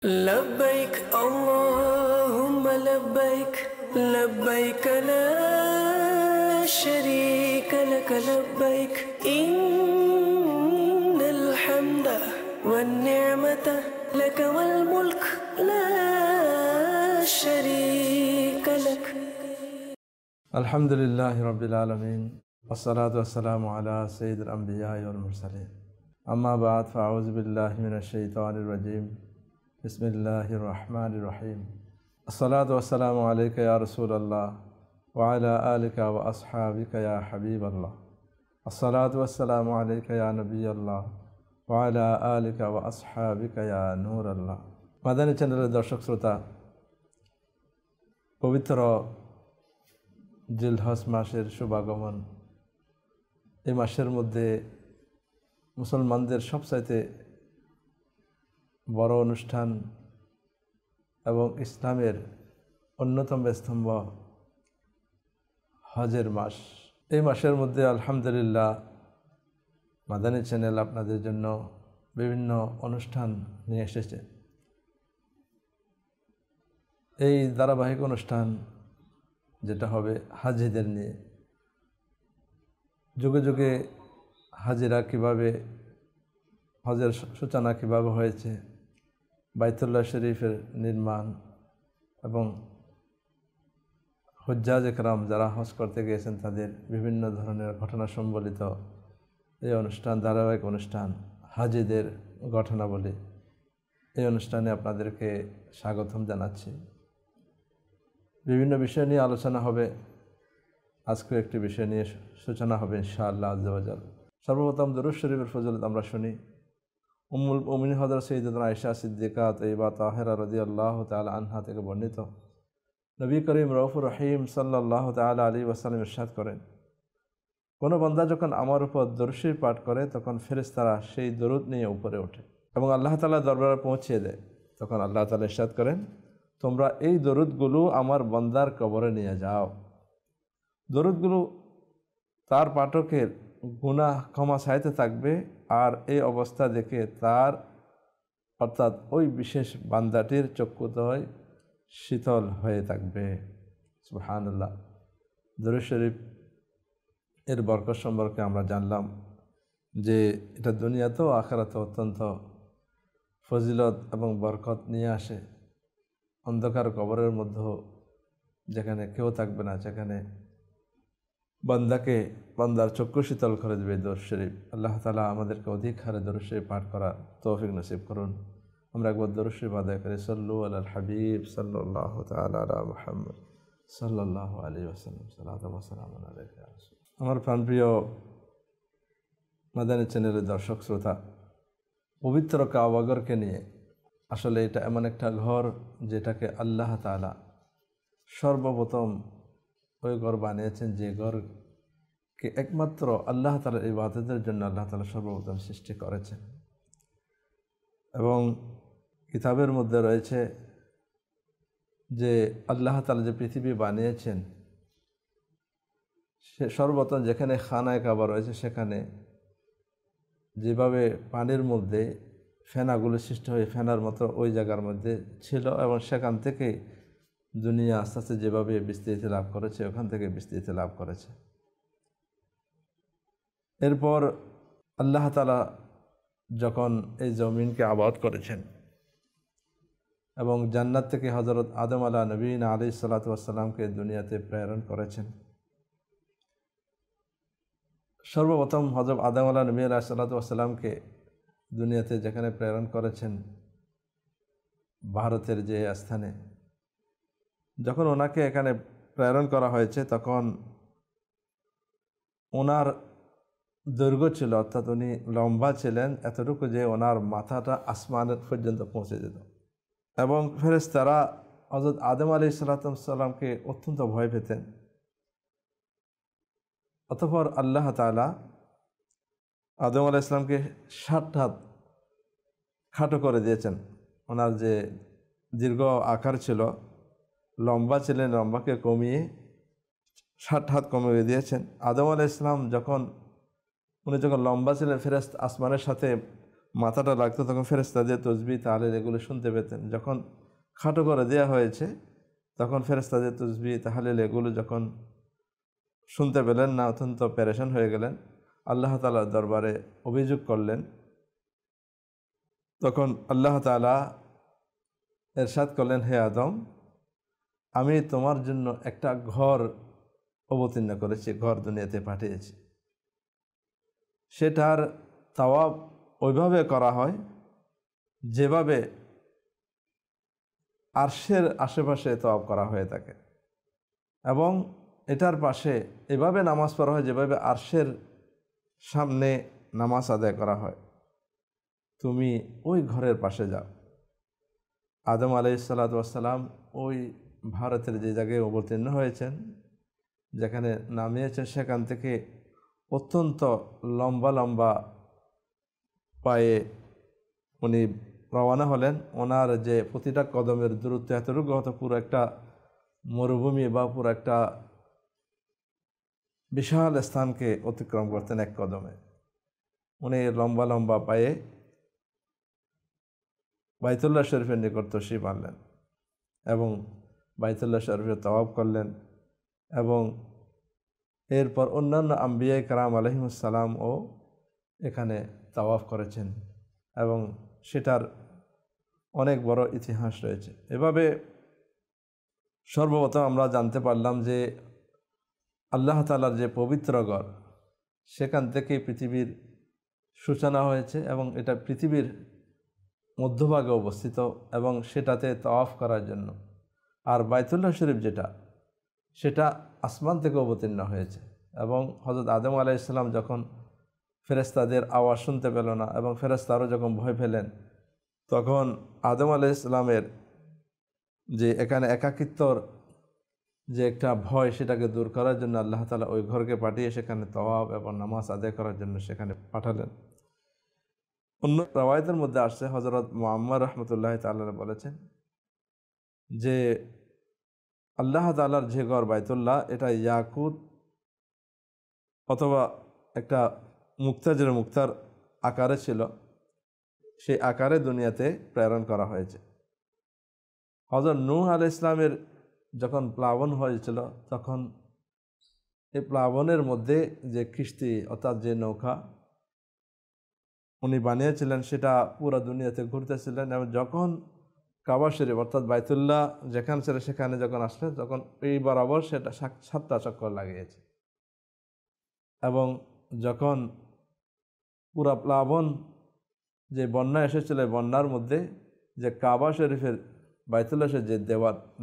لبيك اللهم لبيك لبيك لا شريك لك لبيك إن الحمد والنعمة لك والملك لا شريك لك الحمد لله رب العالمين والصلاة والسلام على سيد الأنبياء والمرسلين أما بعد فأعوذ بالله من الشيطان الرجيم بسم الله الرحمن الرحيم الصلاة والسلام عليك يا رسول الله وعلى آلك وأصحابك يا حبيب الله الصلاة والسلام عليك يا نبي الله وعلى آلك وأصحابك يا نور الله মাদানী চ্যানেলের দর্শক শ্রোতা, পবিত্র জিলহজ মাসের শুভাগমন। এই মাসের মধ্যে মুসলমানদের সবচাইতে বড় অনুষ্ঠান এবং ইসলামের অন্যতম স্তম্ভ হজের মাস। এই মাসের মধ্যে আলহামদুলিল্লাহ মাদানী চ্যানেল আপনাদের জন্য বিভিন্ন অনুষ্ঠান নিয়ে এসেছে। এই ধারাবাহিক অনুষ্ঠান যেটা হবে হাজিদের নিয়ে, যুগে যুগে হাজিরা কিভাবে, হজের সূচনা কিভাবে হয়েছে, বাইতুল্লাহ শরীফের নির্মাণ এবং হুজ্জাজ একরাম যারা হজ করতে গিয়েছেন তাদের বিভিন্ন ধরনের ঘটনা সম্বলিত এই অনুষ্ঠান, ধারাবাহিক অনুষ্ঠান হাজিদের ঘটনাবলী। এই অনুষ্ঠানে আপনাদেরকে স্বাগতম জানাচ্ছি। বিভিন্ন বিষয় নিয়ে আলোচনা হবে। আজকে একটি বিষয় নিয়ে সূচনা হবে ইনশাআল্লাহ আজ্জা ওয়া জাল। সর্বপ্রথম দরুদ শরীফের ফজিলত আমরা শুনি। উম্মুল মুমিনিন হযরত সাইয়্যিদাতুনা আয়েশা সিদ্দিকা তাইয়্যিবা তাহেরা রাদিয়াল্লাহু তাআলা আনহা থেকে বর্ণিত, নবী করিম রউফুর রহিম সাল্লাল্লাহু তাআলা আলাইহি ওয়াসাল্লাম ইরশাদ করেন, কোনো বান্দা যখন আমার উপর দরুদ শরীফ পাঠ করে তখন ফেরেশতারা সেই দরুদ নিয়ে উপরে ওঠে এবং আল্লাহ তাআলার দরবারে পৌঁছিয়ে দেয়। তখন আল্লাহ তাআলা ইরশাদ করেন, তোমরা এই দরুদগুলো আমার বান্দার কবরে নিয়ে যাও। দরুদগুলো তার পাঠকের গুনাহ ক্ষমা চাইতে থাকবে আর এই অবস্থা দেখে তার অর্থাৎ ওই বিশেষ বান্দাটির চক্ষুদ্বয় শীতল হয়ে থাকবে। সুবহানাল্লাহ। দরুদ শরীফ এর বরকত সম্পর্কে আমরা জানলাম যে এটা দুনিয়াতেও আখিরাতেও অত্যন্ত ফজিলত এবং বরকত নিয়ে আসে। অন্ধকার কবরের মধ্যেও যেখানে কেউ থাকবে না, যেখানে বান্দার চক্ষু শীতল করে দেবে দরুদ শরীফ। আল্লাহ তাআলা আমাদেরকে অধিক হারে দরুদ শরীফ পাঠ করার তৌফিক নসিব করুন। আমরা একবার দরুদ শরীফ আদায় করি। সাল্লু আলাল হাবিব সাল্লাল্লাহু তাআলা আলা মুহাম্মদ সাল্লাল্লাহু আলাইহি ওয়াসাল্লাম। সালাতু ওয়া সালামু আলাইকা ইয়া রাসূল। আমার প্রাণপ্রিয় মাদানী চ্যানেলের দর্শক শ্রোতা, পবিত্র কাবাগরকে নিয়ে, আসলে এটা এমন একটা ঘর যেটাকে আল্লাহ তাআলা সর্বপ্রথম ওই ঘর বানিয়েছেন, যে ঘরকে একমাত্র আল্লাহ তাআলার ইবাদতের জন্য আল্লাহ তাআলা সর্বপ্রথম সৃষ্টি করেছেন। এবং কিতাবের মধ্যে রয়েছে যে আল্লাহ তাআলা যে পৃথিবী বানিয়েছেন, সে সর্বপ্রথম যেখানে খানায়ে কাবা রয়েছে সেখানে যেভাবে পানির মধ্যে ফেনাগুলো সৃষ্টি হয়ে ফেনার মতো ওই জায়গার মধ্যে ছিল এবং সেখান থেকে দুনিয়া আস্তে আস্তে যেভাবে বিস্তৃতি লাভ করেছে ওখান থেকে বিস্তৃতি লাভ করেছে। এরপর আল্লাহ তাআলা যখন এই জমিনকে আবাদ করেছেন এবং জান্নাত থেকে হযরত আদম আলা নবীনা আলাইহিস সালাতু ওয়াস সালামকে দুনিয়াতে প্রেরণ করেছেন। সর্বপ্রথম হযরত আদম আলা নবী আলাইহিস সালাতু ওয়াস সালামকে দুনিয়াতে যেখানে প্রেরণ করেছেন, ভারতের যে স্থানে, যখন ওনাকে এখানে প্রেরণ করা হয়েছে তখন ওনার দৈর্ঘ্য ছিল, অর্থাৎ উনি লম্বা ছিলেন এতটুকু যে ওনার মাথাটা আসমানের পর্যন্ত পৌঁছে যেত এবং ফেরেশতারা হযরত আদম আলাইহিস সালাতু ওয়াস সালামকে অত্যন্ত ভয় পেতেন। অতঃপর আল্লাহ তাআলা আদম আলাইহিস সালামকে 60 হাত খাটো করে দিয়েছেন। ওনার যে দীর্ঘ আকার ছিল, লম্বা ছিলেন, লম্বাকে কমিয়ে 60 হাত কমিয়ে দিয়েছেন। আদম আলাইহিস সালাম উনি যখন লম্বা ছিলেন, ফেরেশতা আসমানের সাথে মাথাটা লাগতো তখন ফেরেশতাদের তসবিহ তাহলিল এগুলো শুনতে পেতেন। যখন খাটো করে দেওয়া হয়েছে তখন ফেরেশতাদের তসবিহ তাহলিল এগুলো যখন শুনতে পেলেন না, অত্যন্ত পেরেশান হয়ে গেলেন, আল্লাহ তাআলার দরবারে অভিযোগ করলেন। তখন আল্লাহ তাআলা ইরশাদ করলেন, হে আদম, আমি তোমার জন্য একটা ঘর অবতীর্ণ করেছি, ঘর দুনিয়াতে পাঠিয়েছি। সেটার তাওয়াব ওইভাবে করা হয় যেভাবে আরশের আশেপাশে তাওয়াব করা হয়ে থাকে, এবং এটার পাশে এভাবে নামাজ পড়া হয় যেভাবে আরশের সামনে নামাজ আদায় করা হয়। তুমি ওই ঘরের পাশে যাও। আদম আলাইহিসসালাতু ওয়াসসালাম ওই ভারতের যে জায়গায় অবতীর্ণ হয়েছেন, যেখানে নামিয়েছেন, সেখান থেকে অত্যন্ত লম্বা লম্বা পায়ে উনি রওনা হলেন। ওনার যে প্রতিটা কদমের দূরত্ব এতটুকু হতো পুরো একটা মরুভূমি বা পুরো একটা বিশাল স্থানকে অতিক্রম করতেন এক কদমে। উনি লম্বা লম্বা পায়ে বাইতুল্লাহ শরীফের নিকট তশরিফ আনলেন এবং বাইতুল্লাহ শরীফের তাওয়াফ করলেন, এবং এরপর অন্যান্য আম্বিয়ায়ে কেরাম আলাইহিমুসসালাম ও এখানে তাওয়াফ করেছেন, এবং সেটার অনেক বড় ইতিহাস রয়েছে। এভাবে সর্বপ্রথম আমরা জানতে পারলাম যে আল্লাহ তাআলার যে পবিত্র ঘর, সেখান থেকে পৃথিবীর সূচনা হয়েছে এবং এটা পৃথিবীর মধ্যভাগে অবস্থিত, এবং সেটাতে তাওয়াফ করার জন্য। আর বাইতুল্লাহ শরীফ যেটা, সেটা আসমান থেকে অবতীর্ণ হয়েছে। এবং হযরত আদম আলাইহিস সালাম যখন ফেরেশতাদের আওয়াজ শুনতে পেল না এবং ফেরেশতারাও যখন ভয় পেলেন, তখন আদম আলাইহিস সালামের যে এখানে একাকিত্বর যে একটা ভয়, সেটাকে দূর করার জন্য আল্লাহ তাআলা ওই ঘরকে পাঠিয়ে সেখানে তাওয়াফ এবং নামাজ আদায় করার জন্য সেখানে পাঠালেন। অন্য রাওয়ায়াতের মধ্যে আসছে, হযরত মুআম্মার রাহমাতুল্লাহি তাআলা বলেছেন যে আল্লাহ তাআলার যে ঘর বাইতুল্লাহ, এটা ইয়াকুত অথবা একটা মুক্তাজের মুক্তার আকারে ছিল, সেই আকারে দুনিয়াতে প্রেরণ করা হয়েছে। হযরত নূহ আলাইহিস সালামের যখন প্লাবন হয়েছিল, তখন এই প্লাবনের মধ্যে যে কিস্তি অর্থাৎ যে নৌকা উনি বানিয়েছিলেন, সেটা পুরো দুনিয়াতে ঘুরতেছিলেন, এবং যখন কাবা শরীফ অর্থাৎ বাইতুল্লাহ যেখানে ছিল সেখানে যখন আসলেন, তখন এই বরাবর সেটা 7টা চক্কর লাগিয়েছে। এবং যখন পুরা প্লাবন যে বন্যা এসেছিল, বন্যার মধ্যে যে কাবা শরীফের বাইতুল্লাহ যে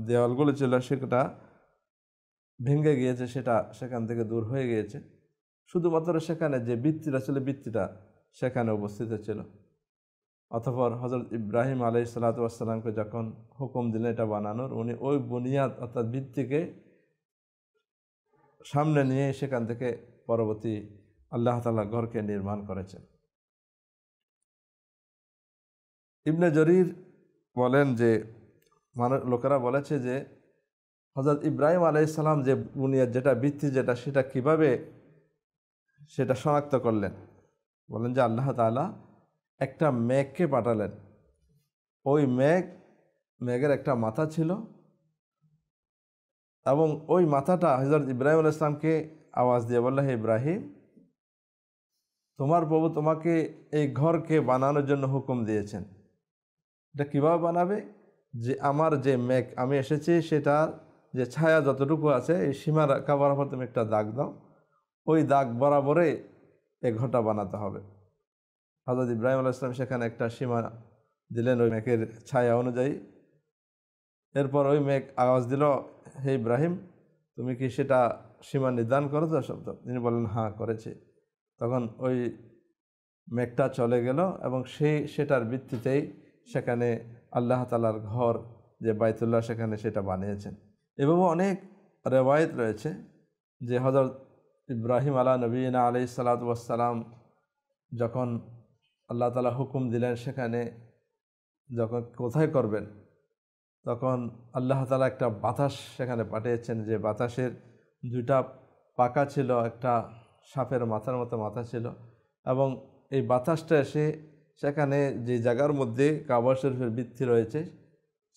দেওয়ালগুলো ছিল, সেটা ভেঙে গিয়েছে, সেটা সেখান থেকে দূর হয়ে গিয়েছে। শুধুমাত্র সেখানে যে ভিত্তিটা ছিল, ভিত্তিটা সেখানে উপস্থিত ছিল। অতঃপর হযরত ইব্রাহিম আলাইহিসসালাতু ওয়াসসালামকে যখন হুকুম দিলেন এটা বানানোর, উনি ওই বুনিয়াদ অর্থাৎ ভিত্তিকে সামনে নিয়ে সেখান থেকে পরবর্তী আল্লাহ তাআলা ঘরকে নির্মাণ করেছেন। ইবনে জরির বলেন যে লোকেরা বলেছে যে হযরত ইব্রাহিম আলাইহিস সালাম যে বুনিয়াদ, যেটা ভিত্তি, যেটা সেটা কিভাবে সেটা শনাক্ত করলেন। বলেন যে আল্লাহ তাআলা একটা মেঘকে পাঠালেন। ওই মেঘের একটা মাথা ছিল, এবং ওই মাথাটা হযরত ইব্রাহিম আলাইহিস সালামকে আওয়াজ দিয়ে বলল, হে ইব্রাহিম, তোমার প্রভু তোমাকে এই ঘরকে বানানোর জন্য হুকুম দিয়েছেন। এটা কীভাবে বানাবে? যে আমার যে মেঘ আমি এসেছি, সেটার যে ছায়া যতটুকু আছে, এই সীমা রেখা বরাবর তুমি একটা দাগ দাও, ওই দাগ বরাবরে এই ঘরটা বানাতে হবে। হযরত ইব্রাহিম আলাইহিস সালাম সেখানে একটা সীমা দিলেন ওই মেঘের ছায়া অনুযায়ী। এরপর ওই মেঘ আওয়াজ দিল, হে ইব্রাহিম, তুমি কি সেটা সীমা নির্ধারণ করেছো শব্দ? তিনি বললেন, হ্যাঁ করেছি। তখন ওই মেঘটা চলে গেল, এবং সেটার ভিত্তিতেই সেখানে আল্লাহ তাআলার ঘর যে বাইতুল্লাহ, সেখানে সেটা বানিয়েছেন। এভাবে অনেক রেওয়ায়েত রয়েছে যে হযরত ইব্রাহিম আলা নবীনা আলাইহিসসালাতু ওয়াসসালাম যখন আল্লাহ তাআলা হুকুম দিলেন সেখানে যখন কোথায় করবেন, তখন আল্লাহ তাআলা একটা বাতাস সেখানে পাঠিয়েছেন, যে বাতাসের 2টা পাকা ছিল, একটা সাপের মাথার মতো মাথা ছিল, এবং এই বাতাসটা এসে সেখানে যে জায়গার মধ্যে কাবা শরীফের ভিত্তি রয়েছে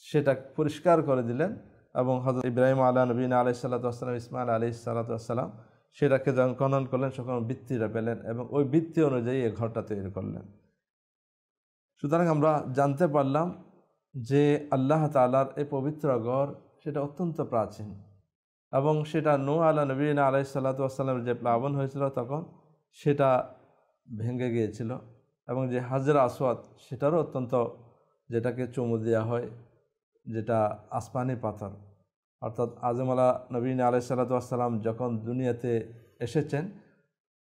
সেটা পরিষ্কার করে দিলেন এবং হযরত ইব্রাহিম আলা নবীনা আলাইহিস সালাতু ওয়াস সালাম, ইসমাইল আলাইহিস সালাতু ওয়াস সালাম সেটাকে যখন খনন করলেন তখন ভিত্তিটা পেলেন এবং ওই ভিত্তি অনুযায়ী এই ঘরটা তৈরি করলেন। সুতরাং আমরা জানতে পারলাম যে আল্লাহ তাআলার এই পবিত্র ঘর সেটা অত্যন্ত প্রাচীন এবং সেটা নূহ আলা নবীনা আলাইহিস সালাতু ওয়াস সালামের যে প্লাবন হয়েছিল তখন সেটা ভেঙে গিয়েছিল এবং যে হাজর আসওয়াদ সেটারও অত্যন্ত, যেটাকে চুমু দেওয়া হয়, যেটা আসমানি পাথর, অর্থাৎ আজম আলা নবীনা আলাইহিস সালাতু ওয়াস সালাম যখন দুনিয়াতে এসেছেন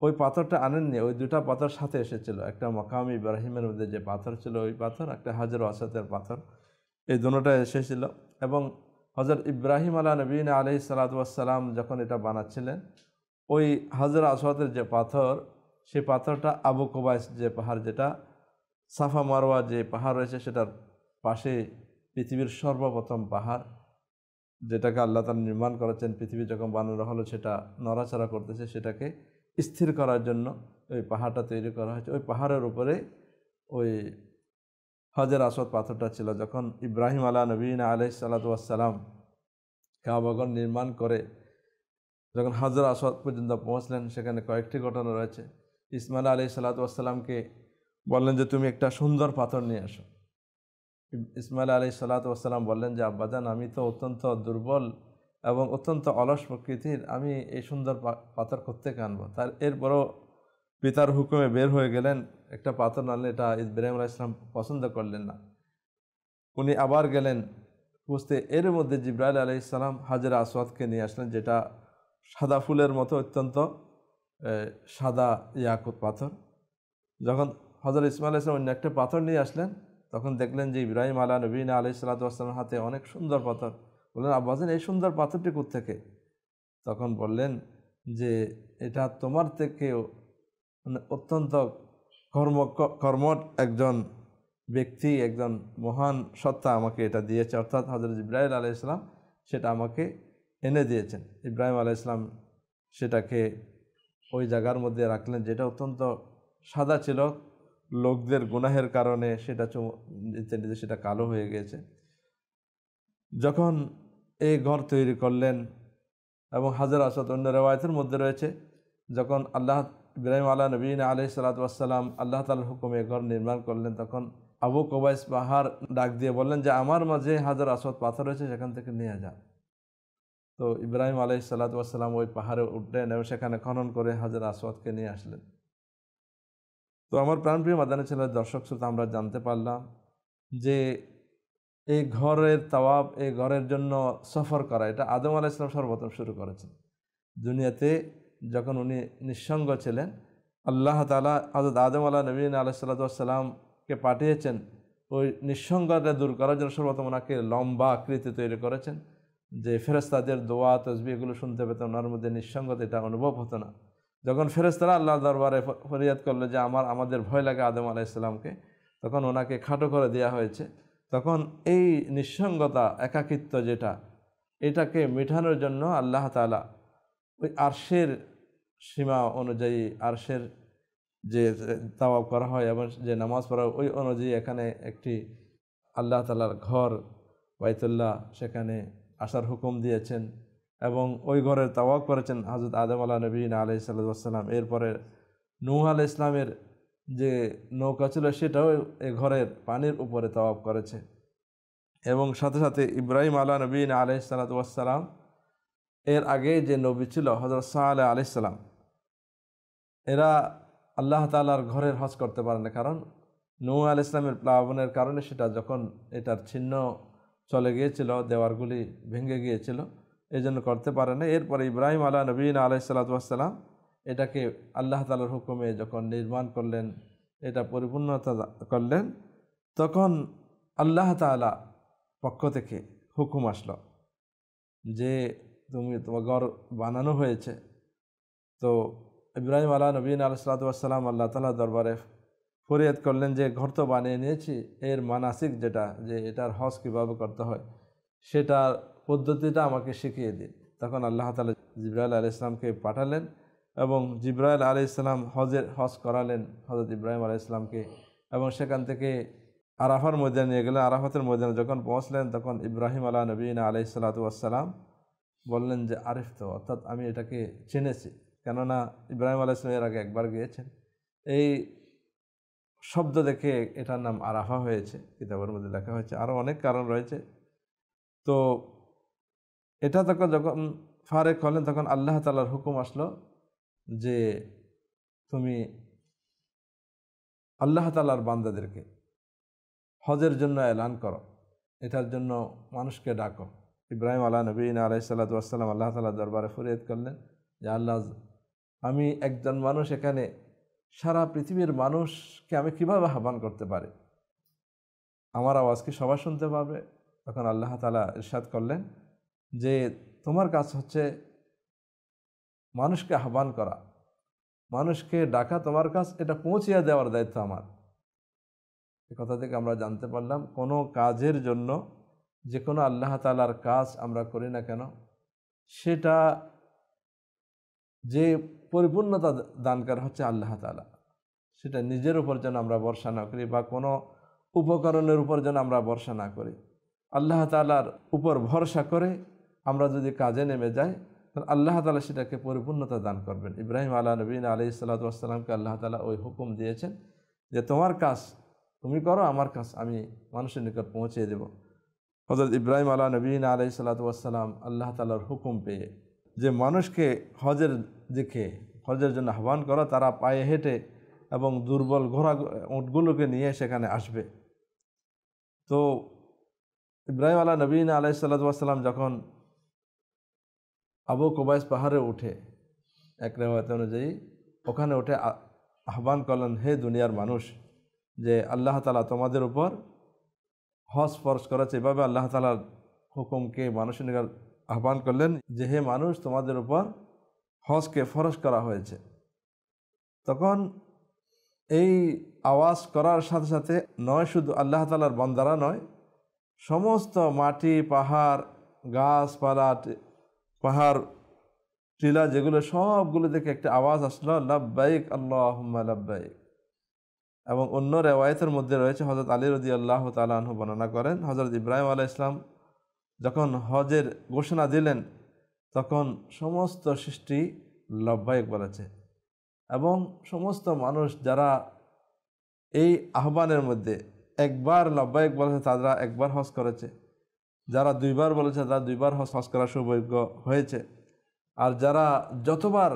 ওই পাথরটা আনেননি, ওই দুটা পাথর সাথে এসেছিল, একটা মাকাম ইব্রাহিমের মধ্যে যে পাথর ছিল ওই পাথর, একটা হাজর আসওয়াদের পাথর, এই দুটোটা এসেছিল। এবং হযরত ইব্রাহিম আলা নবীনা আলাইহিস সালাতু ওয়াস সালাম যখন এটা বানাচ্ছিলেন ওই হাজর আসওয়াদের যে পাথর সেই পাথরটা আবু কুবাইস যে পাহাড়, যেটা সাফা মারওয়া যে পাহাড় রয়েছে সেটার পাশে পৃথিবীর সর্বপ্রথম পাহাড়, যেটাকে আল্লাহ তাআলা নির্মাণ করেছেন, পৃথিবী যখন বানানো হলো সেটা নড়াচড়া করতেছে, সেটাকে স্থির করার জন্য ওই পাহাড়টা তৈরি করা হয়েছে। ওই পাহাড়ের উপরে ওই হাজর আসওয়াদ পাথরটা ছিল। যখন ইব্রাহিম আলা নবীনা আলাইহিস সালাতু ওয়াস সালাম কাবাঘর নির্মাণ করে যখন হাজর আসওয়াদ পর্যন্ত পৌঁছলেন সেখানে কয়েকটি ঘটনা রয়েছে। ইসমাইল আলাইহিস সালাতু ওয়াস সালামকে বললেন যে তুমি একটা সুন্দর পাথর নিয়ে আসো। ইসমাইল আলাইহিস সালাতু ওয়াস সালাম বললেন যে আব্বাজান, আমি তো অত্যন্ত দুর্বল এবং অত্যন্ত অলস প্রকৃতির, আমি এই সুন্দর পাথর কোত্থেকে আনবো। তার এরপরও পিতার হুকুমে বের হয়ে গেলেন, একটা পাথর আনলে এটা ইব্রাহিম আলাইহিস সালাম পছন্দ করলেন না। উনি আবার গেলেন খুঁজতে, এর মধ্যে জিবরাইল আলাইহিস সালাম হাজর আসওয়াদকে নিয়ে আসলেন, যেটা সাদা ফুলের মতো অত্যন্ত সাদা ইয়াকুত পাথর। যখন হযরত ইসমাইল আলাইহিস সালাম অন্য একটা পাথর নিয়ে আসলেন তখন দেখলেন যে ইব্রাহিম আলা নবীনা আলাইহিস সালাতু ওয়াস সালামের হাতে অনেক সুন্দর পাথর। বললেন আব্বাজান, এই সুন্দর পাথরটি কোত্থেকে? তখন বললেন যে এটা তোমার থেকেও মানে অত্যন্ত কর্মঠ একজন ব্যক্তি, একজন মহান সত্তা আমাকে এটা দিয়েছে, অর্থাৎ হযরত জিবরাইল আলাইহিস সালাম সেটা আমাকে এনে দিয়েছেন। ইব্রাহিম আলাইহিস সালাম সেটাকে ওই জায়গার মধ্যে রাখলেন, যেটা অত্যন্ত সাদা ছিল, লোকদের গুনাহের কারণে সেটা নিতে নিতে সেটা কালো হয়ে গিয়েছে। যখন এই ঘর তৈরি করলেন এবং হাজর আসওয়াদ, অন্য রিওয়ায়াতের মধ্যে রয়েছে যখন ইব্রাহিম আলা নবীনা আলাইহিস সালাতু ওয়াস সালাম আল্লাহ তাআলার হুকুমে ঘর নির্মাণ করলেন তখন আবু কুবাইস পাহাড় ডাক দিয়ে বললেন যে আমার মাঝে হাজর আসওয়াদ পাথর রয়েছে, সেখান থেকে নিয়ে যা। তো ইব্রাহিম আলাইহিস সালাতু ওয়াস সালাম ওই পাহাড়ে উঠলেন এবং সেখানে খনন করে হাজর আসওয়াদকে নিয়ে আসলেন। তো আমার প্রাণপ্রিয় মাদানী ছেলের দর্শক শ্রোতা, আমরা জানতে পারলাম যে এই ঘরের তাওয়াব, এই ঘরের জন্য সফর করা, এটা আদম আলাইহিস সালাম সর্বপ্রথম শুরু করেছেন। দুনিয়াতে যখন উনি নিঃসঙ্গ ছিলেন আল্লাহ তাআলা হযরত আদম আলা নবীনা আলাইহিস সালাতু ওয়াস সালামকে পাঠিয়েছেন ওই নিঃসঙ্গতা দূর করার জন্য। সর্বপ্রথম ওনাকে লম্বা আকৃতি তৈরি করেছেন, যে ফেরেশতাদের দোয়া তসবিহ এগুলো শুনতে পেতেন, ওনার মধ্যে নিঃসঙ্গতা এটা অনুভব হতো না। যখন ফেরেশতারা আল্লাহ দরবারে ফরিয়াদ করলো যে আমাদের ভয় লাগে আদম আলাইহিস সালামকে, তখন ওনাকে খাটো করে দেওয়া হয়েছে। তখন এই নিঃসঙ্গতা, একাকিত্ব যেটা, এটাকে মেটানোর জন্য আল্লাহ তাআলা ওই আরশের সীমা অনুযায়ী, আরশের যে তাওয়াব করা হয় এবং যে নামাজ পড়া ওই অনুযায়ী এখানে একটি আল্লাহ তাআলার ঘর বাইতুল্লাহ, সেখানে আসার হুকুম দিয়েছেন এবং ওই ঘরের তাওয়াব করেছেন হযরত আদম আলা নবীনা আলাইহিস সালাতু ওয়াস সালাম। এরপরে নূহ আলাইহিস সালামের যে নৌকা ছিল সেটাও এই ঘরের পানির উপরে তাওয়াব করেছে এবং সাথে সাথে ইব্রাহিম আলা নবীনা আলাইহিস সালাতু ওয়াস সালাম এর আগে যে নবী ছিল হযরত সালেহ আলাইহিস সালাম, এরা আল্লাহ তাআলার ঘরের হজ করতে পারে না, কারণ নূহ আলাইহিস সালামের প্লাবনের কারণে সেটা যখন এটার ছিন্ন চলে গিয়েছিল, দেওয়ারগুলি ভেঙে গিয়েছিল, এই জন্য করতে পারে না। এরপরে ইব্রাহিম আলা নবীনা আলাইহিস সালাতু ওয়াস সালাম এটাকে আল্লাহ তাআলার হুকুমে যখন নির্মাণ করলেন, এটা পরিপূর্ণতা করলেন, তখন আল্লাহ তাআলা পক্ষ থেকে হুকুম আসলো যে তোমার ঘর বানানো হয়েছে। তো ইব্রাহিম আলা নবীনা আলাইহিস সালাতু ওয়াস সালাম আল্লাহ তাআলার দরবারে ফরিয়াদ করলেন যে ঘর তো বানিয়ে নিয়েছি, এর মানাসিক যেটা, যে এটার হজ কীভাবে করতে হয় সেটার পদ্ধতিটা আমাকে শিখিয়ে দিন। তখন আল্লাহ তাআলা জিবরাইল আলাইহিস সালামকে পাঠালেন এবং জিবরাইল আলাইহিস সালাম হজ করালেন হযরত ইব্রাহিম আলাইহিস সালামকে এবং সেখান থেকে আরাফার ময়দানে নিয়ে গেলেন। আরাফাতের ময়দানে যখন পৌঁছলেন তখন ইব্রাহিম আলা নবীনা আলাইহিসসালাতু ওয়াসসালাম বললেন যে আরিফ তো, অর্থাৎ আমি এটাকে চিনেছি, কেননা ইব্রাহিম আলাইহিস সালাম এর আগে একবার গিয়েছেন। এই শব্দ দেখে এটার নাম আরাফা হয়েছে, কিতাবের মধ্যে লেখা হয়েছে, আরও অনেক কারণ রয়েছে। তো এটা তখন যখন ফারেক হলেন তখন আল্লাহ তাআলার হুকুম আসলো যে তুমি আল্লাহ তাআলার বান্দাদেরকে হজের জন্য এলান করো, এটার জন্য মানুষকে ডাকো। ইব্রাহিম আলা নবীনা আলাইহিসসালাতু ওয়াসসালাম আল্লাহ তাআলার দরবারে ফরিয়াদ করলেন যে আল্লাহ, আমি একজন মানুষ, এখানে সারা পৃথিবীর মানুষকে আমি কিভাবে আহ্বান করতে পারি? আমার আওয়াজ কি সবাই শুনতে পাবে? তখন আল্লাহ তাআলা ইরশাদ করলেন যে তোমার কাজ হচ্ছে মানুষকে আহ্বান করা, মানুষকে ডাকা তোমার কাজ, এটা পৌঁছিয়ে দেওয়ার দায়িত্ব আমার। এ কথা থেকে আমরা জানতে পারলাম কোনো কাজের জন্য, যে কোনো আল্লাহ তাআলার কাজ আমরা করি না কেন, সেটা যে পরিপূর্ণতা দানকার হচ্ছে আল্লাহ তাআলা। সেটা নিজের উপর যেন আমরা ভরসা না করি বা কোনো উপকরণের উপর যেন আমরা ভরসা না করি। আল্লাহ তাআলার উপর ভরসা করে আমরা যদি কাজে নেমে যাই, তাহলে আল্লাহ তাআলা সেটাকে পরিপূর্ণতা দান করবেন। ইব্রাহিম আলা নবীনা আলাইহিসসালাতু ওয়াসসালামকে আল্লাহ তাআলা ওই হুকুম দিয়েছেন যে তোমার কাজ তুমি করো, আমার কাজ আমি মানুষের নিকট পৌঁছে দেব। হযরত ইব্রাহিম আলা নবীনা আলাইহিসসালাতু ওয়াসসালাম আল্লাহ তাআলার হুকুম পেয়ে যে মানুষকে হজের দিকে, হজের জন্য আহ্বান করা, তারা পায়ে হেঁটে এবং দুর্বল ঘোড়া উটগুলোকে নিয়ে সেখানে আসবে। তো ইব্রাহিম আলা নবীনা আলাইহিসসালাতু ওয়াসসালাম যখন আবু কুবাইস পাহাড়ে উঠে, এক রিওয়ায়াত অনুযায়ী ওখানে উঠে আহ্বান করলেন, হে দুনিয়ার মানুষ, যে আল্লাহ তাআলা তোমাদের উপর হজ ফরজ করেছে। এভাবে আল্লাহ তাআলার হুকুমকে মানুষের নিকট আহ্বান করলেন যে হে মানুষ, তোমাদের উপর হজকে ফরজ করা হয়েছে। তখন এই আওয়াজ করার সাথে সাথে নয় শুধু আল্লাহ তাআলার বান্দারা নয়, সমস্ত মাটি, পাহাড়, গাছপালা, পাহাড়, টিলা যেগুলো, সবগুলো দেখে একটা আওয়াজ আসলো, লাব্বাইক আল্লাহুম্মা লাব্বাইক। এবং অন্য রিওয়ায়াতের মধ্যে রয়েছে, হযরত আলী রাদিয়াল্লাহু তাআলা আনহু বর্ণনা করেন, হযরত ইব্রাহিম আলাইহিস সালাম যখন হজের ঘোষণা দিলেন তখন সমস্ত সৃষ্টি লব্বাইক বলেছে। এবং সমস্ত মানুষ যারা এই আহ্বানের মধ্যে একবার লব্বাইক বলেছে তারা একবার হজ করেছে, যারা দুইবার বলেছে তারা দুইবার হজ করার সৌভাগ্য হয়েছে। আর যারা যতবার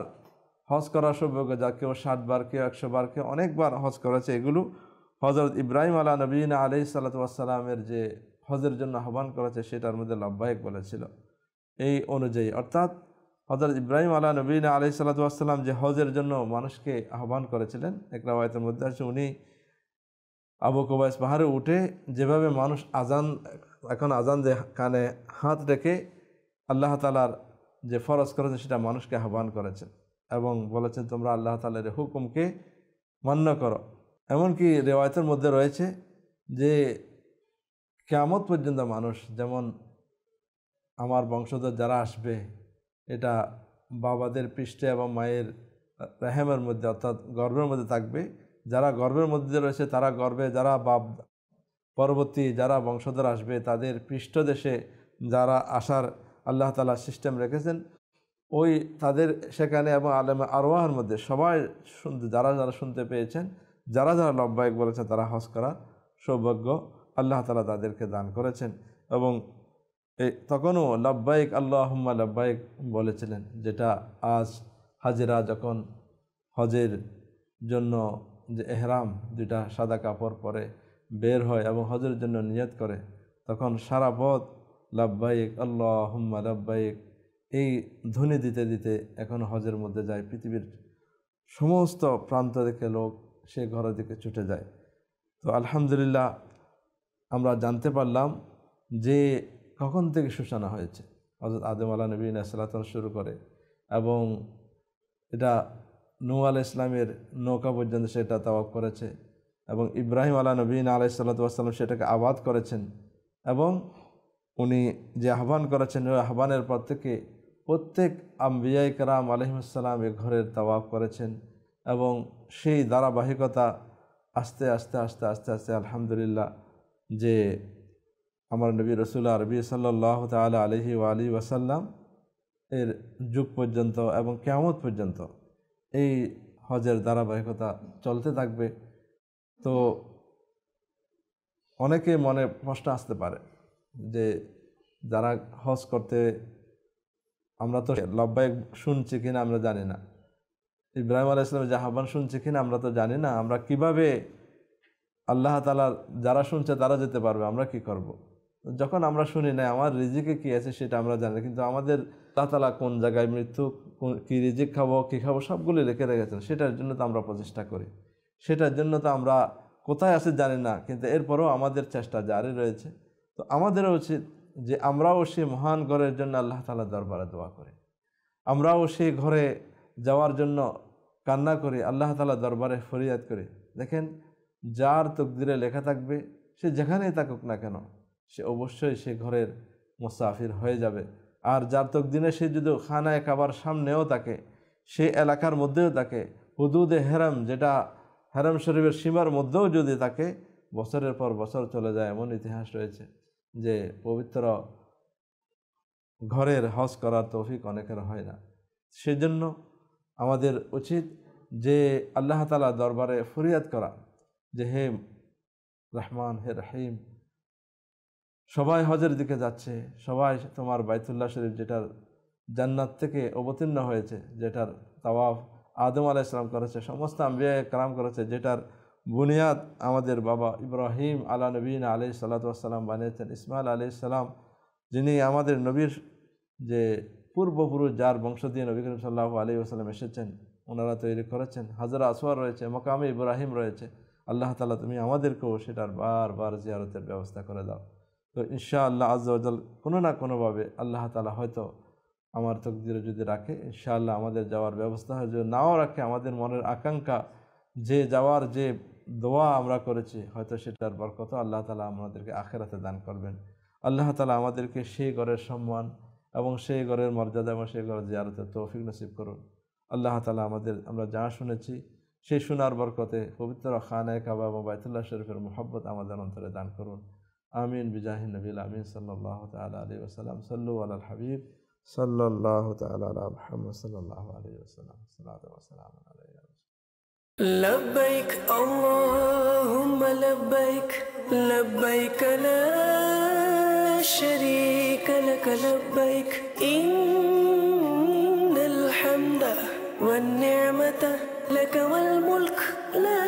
হজ করার সৌভাগ্য, যা কেউ 60 বার, কেউ 100 বার, কেউ অনেকবার হজ করেছে, এগুলো হযরত ইব্রাহিম আলা নবীনা আলাইহিসসালাতু ওয়াসসালামের যে হজের জন্য আহ্বান করেছে সেটার মধ্যে লব্বাইক বলেছিল। এই অনুযায়ী অর্থাৎ হযরত ইব্রাহিম আলা নবীনা আলাইহিসসালাতু ওয়াসসালাম যে হজের জন্য মানুষকে আহ্বান করেছিলেন, এক রিওয়ায়াতের মধ্যে আছে উনি আবু কুবাইস পাহাড়ে উঠে যেভাবে মানুষ এখন আজান যে কানে হাত রেখে আল্লাহ তাআলার যে ফরজ করেছে সেটা মানুষকে আহ্বান করেছেন এবং বলেছেন তোমরা আল্লাহ তাআলার হুকুমকে মান্য করো। এমনকি রিওয়ায়াতের মধ্যে রয়েছে যে কিয়ামত পর্যন্ত মানুষ, যেমন আমার বংশধর যারা আসবে, এটা বাবাদের পৃষ্ঠে এবং মায়ের রেহেমের মধ্যে অর্থাৎ গর্ভের মধ্যে থাকবে। যারা গর্ভের মধ্যে রয়েছে তারা গর্ভে, যারা পরবর্তী যারা বংশধর আসবে তাদের পৃষ্ঠদেশে যারা আসার আল্লাহ তাআলা সিস্টেম রেখেছেন, ওই তাদের সেখানে এবং আলেমে আরওয়াহের মধ্যে সবাই যারা শুনতে পেয়েছেন, যারা লব্বাইক বলেছেন, তারা হজ করার সৌভাগ্য আল্লাহ তাআলা তাদেরকে দান করেছেন। এবং তখনও লব্বাইক আল্লাহুম্মা লব্বাইক বলেছিলেন, যেটা আজ হাজিরা যখন হজের জন্য যে এহরাম, দুইটা সাদা কাপড় পরে বের হয় এবং হজের জন্য নিয়ত করে, তখন সারা পথ লব্বাইক আল্লাহুম্মা লব্বাইক এই ধ্বনি দিতে দিতে এখন হজের মধ্যে যায়। পৃথিবীর সমস্ত প্রান্ত থেকে লোক সে ঘরের দিকে ছুটে যায়। তো আলহামদুলিল্লাহ আমরা জানতে পারলাম যে কখন থেকে সূচনা হয়েছে। হযরত আদম আলাইহিস নবীনা সালাতন শুরু করে এবং এটা নূহ আলাইহিস সালামের নৌকা পর্যন্ত সেটা তাওয়াফ করেছে এবং ইব্রাহিম আলাইহিস নবীনা আলাইহিস সালাতু ওয়াস সালাম সেটাকে আবাদ করেছেন এবং উনি যে আহ্বান করেছেন ওই আহ্বানের পর থেকে প্রত্যেক আম্বিয়ায়ে কেরাম আলাইহিমুস সালাম এ ঘরের তাওয়াফ করেছেন এবং সেই ধারাবাহিকতা আস্তে আস্তে আস্তে আস্তে আস্তে আলহামদুলিল্লাহ যে আমার নবী রসুল আরবি সাল্লাল্লাহু তাআলা আলাইহি ওয়া আলিহি ওয়াসাল্লাম এর যুগ পর্যন্ত এবং কিয়ামত পর্যন্ত এই হজের ধারাবাহিকতা চলতে থাকবে। তো অনেকে মনে প্রশ্ন আসতে পারে যে যারা হজ করতে, আমরা তো লব্বাইক শুনছি কিনা আমরা জানি না, ইব্রাহিম আলাইহিস সালামের যে আহ্বান শুনছি কিনা আমরা তো জানি না, আমরা কিভাবে আল্লাহ তাআলা যারা শুনছে তারা যেতে পারবে, আমরা কি করব? যখন আমরা শুনি না আমার রিজিকে কি আছে সেটা আমরা জানি, কিন্তু আমাদের আল্লাহ তাআলা কোন জায়গায় মৃত্যু, কি রিজিক খাবো কি খাবো সবগুলি লিখে রেখেছেন। সেটার জন্য তো আমরা প্রচেষ্টা করি, সেটার জন্য তো আমরা কোথায় আছে জানি না, কিন্তু এরপরেও আমাদের চেষ্টা জারি রয়েছে। তো আমাদেরও উচিত যে আমরাও সেই মহান ঘরের জন্য আল্লাহ তাআলার দরবারে দোয়া করি, আমরাও সেই ঘরে যাওয়ার জন্য কান্না করি, আল্লাহ তাআলার দরবারে ফরিয়াদ করি। দেখেন, যার তকদিরে লেখা থাকবে সে যেখানেই থাকুক না কেন সে অবশ্যই সে ঘরের মুসাফির হয়ে যাবে। আর যার তকদিরে সে যদি খানায়ে কাবার সামনেও থাকে, সে এলাকার মধ্যেও থাকে, হুদুদে হেরাম যেটা হারাম শরীফের সীমার মধ্যেও যদি থাকে, বছরের পর বছর চলে যায়। এমন ইতিহাস রয়েছে যে পবিত্র ঘরের হজ করার তৌফিক অনেকের হয় না। সেজন্য আমাদের উচিত যে আল্লাহ তাআলার দরবারে ফরিয়াদ করা যে হে রহমান, হে রহিম, সবাই হজের দিকে যাচ্ছে, সবাই তোমার বাইতুল্লাহ শরীফ যেটার জান্নাত থেকে অবতীর্ণ হয়েছে, যেটার তাওয়াফ আদম আলাইহিস সালাম করেছে, সমস্ত আম্বিয়া কেরাম করেছে, যেটার বুনিয়াদ আমাদের বাবা ইব্রাহিম আলা নবীনা আলাইহিস সালাতু ওয়াস সালাম বানিয়েছেন, ইসমাইল আলাইহিস সালাম যিনি আমাদের নবীর যে পূর্বপুরুষ, যার বংশ দিয়ে নবী করিম সাল্লাল্লাহু আলাইহি ওয়াসাল্লাম এসেছেন, ওনারা তৈরি করেছেন। হাজরা আসওয়াদ রয়েছে, মাকামে ইব্রাহিম রয়েছে। আল্লাহ তাআলা তুমি আমাদেরকেও সেটার বারবার জিয়ারতের ব্যবস্থা করে দাও। তো ইনশাআল্লাহ আজ্জা ওয়া জাল কোনো না কোনোভাবে আল্লাহ তাআলা হয়তো আমার তকদিরে যদি রাখে, ইনশাআল্লাহ আমাদের যাওয়ার ব্যবস্থা হয়। যদি নাও রাখে, আমাদের মনের আকাঙ্ক্ষা যে যাওয়ার যে দোয়া আমরা করেছি, হয়তো সেটার বরকত আল্লাহ তাআলা আমাদেরকে আখিরাতে দান করবেন। আল্লাহ তাআলা আমাদেরকে সেই ঘরের সম্মান এবং সেই ঘরের মর্যাদা এবং সেই ঘরের জিয়ারতের তৌফিক নসিব করুন। আল্লাহ তাআলা আমরা যা শুনেছি সেই শোনার বরকতে পবিত্র খানায়ে কাবা এবং বাইতুল্লাহ শরীফের মুহাব্বত আমাদের অন্তরে দান করুন। আমিন বিজাহি নবিল আমিন সাল্লাল্লাহু তাআলা আলাইহি ওয়াসাল্লাম। সাল্লু আলাল হাবিব সাল্লাল্লাহু তাআলা আলা মুহাম্মদ সাল্লাল্লাহু আলাইহি ওয়াসাল্লাম। সালাতু ওয়া সালামু আলাইহি। لبيك اللهم لبيك لبيك لا شريك لك لبيك إن الحمد والنعمة لك والملك لا